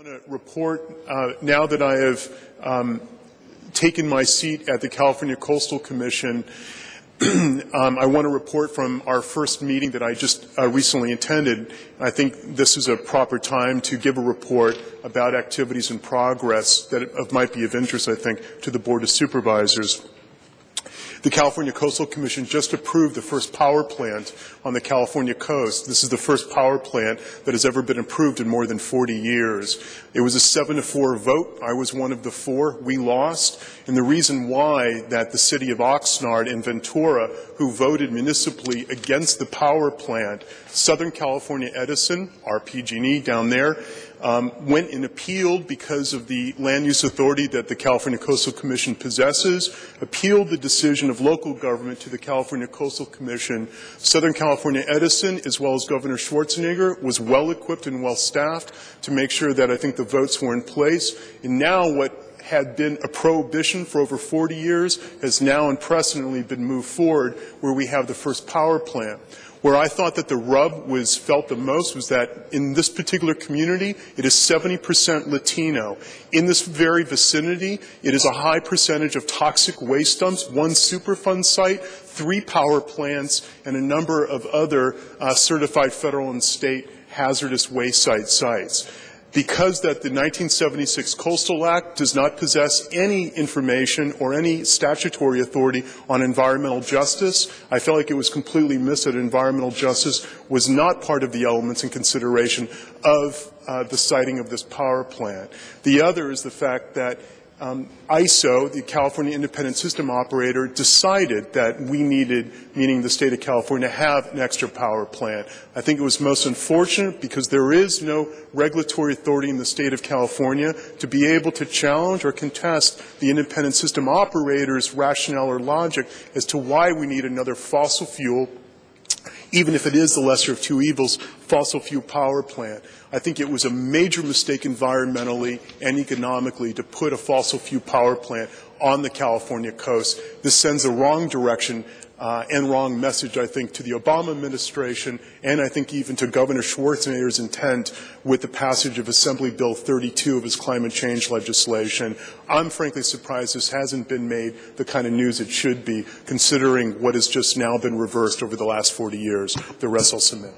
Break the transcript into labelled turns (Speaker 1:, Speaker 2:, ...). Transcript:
Speaker 1: want to report, now that I have taken my seat at the California Coastal Commission, I want to report from our first meeting that I just recently attended. I think this is a proper time to give a report about activities in progress that might be of interest, I think, to the Board of Supervisors. The California Coastal Commission just approved the first power plant on the California coast. This is the first power plant that has ever been approved in more than 40 years. It was a 7-4 vote. I was one of the 4. We lost. And the reason why that the city of Oxnard and Ventura, who voted municipally against the power plant, Southern California Edison, our PG&E down there, went and appealed because of the land use authority that the California Coastal Commission possesses, appealed the decision of local government to the California Coastal Commission. Southern California Edison, as well as Governor Schwarzenegger, was well equipped and well staffed to make sure that I think the votes were in place. And now what had been a prohibition for over 40 years has now unprecedentedly been moved forward, where we have the first power plant. Where I thought that the rub was felt the most was that in this particular community, it is 70% Latino. In this very vicinity, it is a high percentage of toxic waste dumps, 1 Superfund site, 3 power plants, and a number of other certified federal and state hazardous waste sites. Because that the 1976 Coastal Act does not possess any information or any statutory authority on environmental justice, I felt like it was completely missed that environmental justice was not part of the elements in consideration of the siting of this power plant. The other is the fact that ISO, the California Independent System Operator, decided that we needed, meaning the state of California, to have an extra power plant. I think it was most unfortunate because there is no regulatory authority in the state of California to be able to challenge or contest the Independent System Operator's rationale or logic as to why we need another fossil fuel, even if it is the lesser of two evils, fossil fuel power plant. I think it was a major mistake environmentally and economically to put a fossil fuel power plant on the California coast. This sends a wrong direction and wrong message, I think, to the Obama administration and I think even to Governor Schwarzenegger's intent with the passage of Assembly Bill 32 of his climate change legislation. I'm frankly surprised this hasn't been made the kind of news it should be, considering what has just now been reversed over the last 40 years. The rest I'll submit.